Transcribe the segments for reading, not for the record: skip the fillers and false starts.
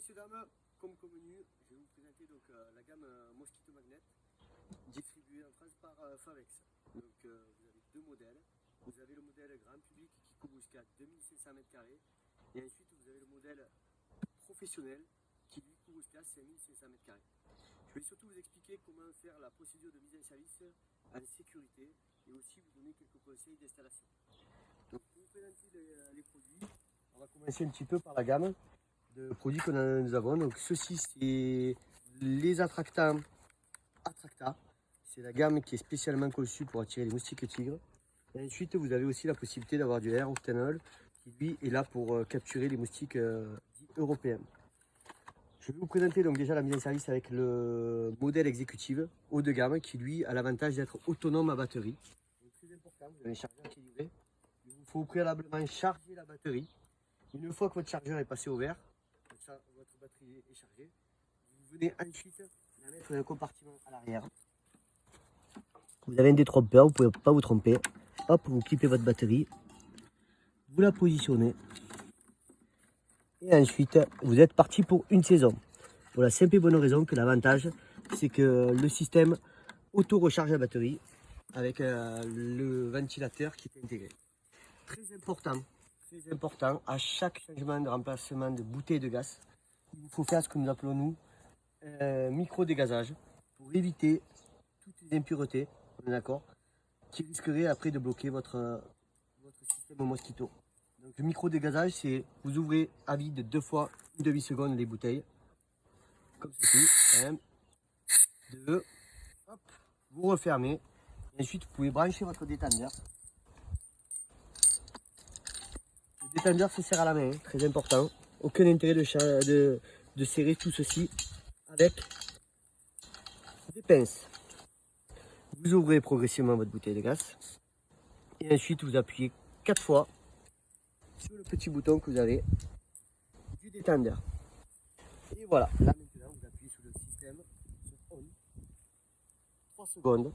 messieurs, dames, comme convenu, je vais vous présenter donc, la gamme Mosquito Magnet distribuée en France par Favex. Donc vous avez deux modèles. Vous avez le modèle grand public qui couvre jusqu'à 2500 m² et ensuite vous avez le modèle professionnel qui lui couvre jusqu'à 5500 m². Je vais surtout vous expliquer comment faire la procédure de mise en service en sécurité et aussi vous donner quelques conseils d'installation. Donc pour vous présenter les produits, on va commencer un petit peu par la gamme de produits que nous avons. Donc ceci c'est les attractants Attracta. C'est la gamme qui est spécialement conçue pour attirer les moustiques tigres. Et ensuite vous avez aussi la possibilité d'avoir du air octanol qui lui est là pour capturer les moustiques dits européens. Je vais vous présenter donc déjà la mise en service avec le modèle exécutif haut de gamme qui lui a l'avantage d'être autonome à batterie. Donc, très important, vous avez un chargeur qui est livré. Il vous faut préalablement charger la batterie. Une fois que votre chargeur est passé au vert, comme ça votre batterie est chargée, vous venez ensuite la mettre dans le compartiment à l'arrière. Vous avez un détrompeur, vous ne pouvez pas vous tromper. Hop, vous clipez votre batterie, vous la positionnez. Et ensuite, vous êtes parti pour une saison. Pour la simple et bonne raison que l'avantage, c'est que le système auto-recharge la batterie avec le ventilateur qui est intégré. Très important, à chaque changement de remplacement de bouteille de gaz, il faut faire ce que nous appelons nous micro-dégazage pour éviter toutes les impuretés, on est d'accord, qui risqueraient après de bloquer votre système mosquito. Donc le micro-dégazage, c'est vous ouvrez à vide 2 fois une demi-seconde les bouteilles, comme ceci, 1, 2, hop, vous refermez, et ensuite vous pouvez brancher votre détendeur. Le détendeur se serre à la main, très important, aucun intérêt de serrer tout ceci avec des pinces. Vous ouvrez progressivement votre bouteille de gaz, et ensuite vous appuyez 4 fois sur le petit bouton que vous avez du détendeur. Et voilà, là maintenant vous appuyez sur le système, sur on, 3 secondes,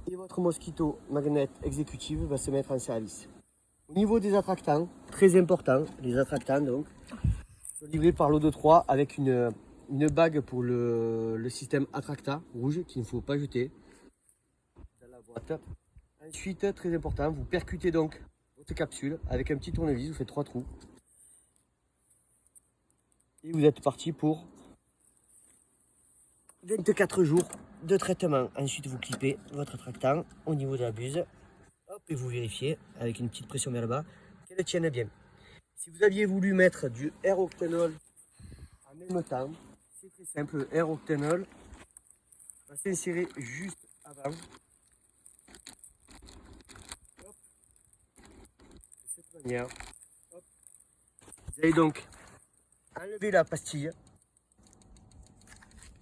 et votre mosquito magnet exécutive va se mettre en service. Au niveau des attractants, très important, les attractants donc, sont livrés par l'eau de 3 avec une bague pour le système Attracta rouge qu'il ne faut pas jeter dans la boîte. Ensuite, très important, vous percutez donc votre capsule avec un petit tournevis, vous faites 3 trous. Et vous êtes parti pour 24 jours de traitement. Ensuite, vous clipez votre attractant au niveau de la buse. Hop, et vous vérifiez avec une petite pression vers le bas qu'elle tienne bien. Si vous aviez voulu mettre du air octanol en même temps, c'est très simple. Le air octanol va s'insérer juste avant. Hop, de cette manière. Hop. Vous allez donc enlever la pastille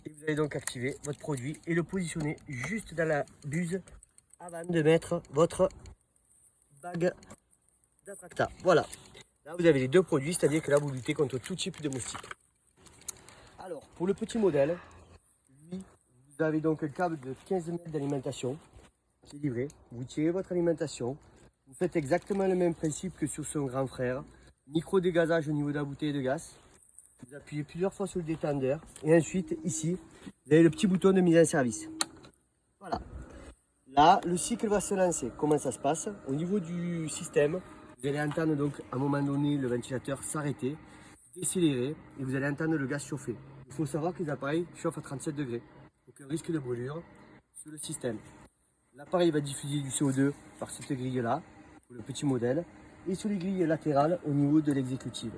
et vous allez donc activer votre produit et le positionner juste dans la buse avant de mettre votre bague d'Attracta. Voilà, là vous avez les deux produits, c'est-à-dire que là vous luttez contre tout type de moustiques. Alors pour le petit modèle, lui, vous avez donc un câble de 15 mètres d'alimentation qui est livré. Vous tirez votre alimentation, vous faites exactement le même principe que sur son grand frère. Micro dégazage au niveau de la bouteille de gaz. Vous appuyez plusieurs fois sur le détendeur et ensuite ici vous avez le petit bouton de mise en service. Voilà. Là le cycle va se lancer. Comment ça se passe? Au niveau du système, vous allez entendre donc à un moment donné le ventilateur s'arrêter, décélérer et vous allez entendre le gaz chauffer. Il faut savoir que les appareils chauffent à 37 degrés. Aucun risque de brûlure sur le système. L'appareil va diffuser du CO2 par cette grille là, pour le petit modèle, et sur les grilles latérales au niveau de l'exécutive.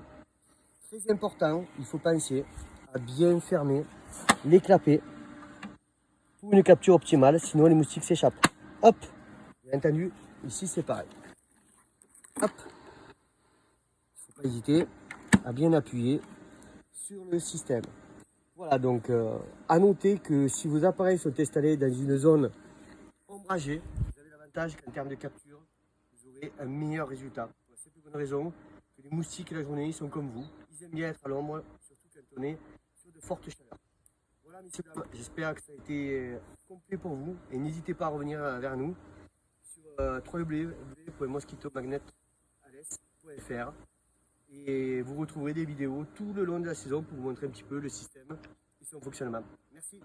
Très important, il faut penser à bien fermer les clapets pour une capture optimale, sinon les moustiques s'échappent. Hop, bien entendu, ici c'est pareil. Hop, il ne faut pas hésiter à bien appuyer sur le système. Voilà, donc à noter que si vos appareils sont installés dans une zone ombragée, vous avez l'avantage qu'en termes de capture, vous aurez un meilleur résultat. Pour la simple bonne raison que les moustiques la journée, ils sont comme vous. Ils aiment bien être à l'ombre, surtout quand on est sur de fortes chaleurs. Voilà, messieurs, dames, j'espère que ça a été complet pour vous. Et n'hésitez pas à revenir vers nous sur www.mosquitomagnet.fr. Et vous retrouverez des vidéos tout le long de la saison pour vous montrer un petit peu le système et son fonctionnement. Merci.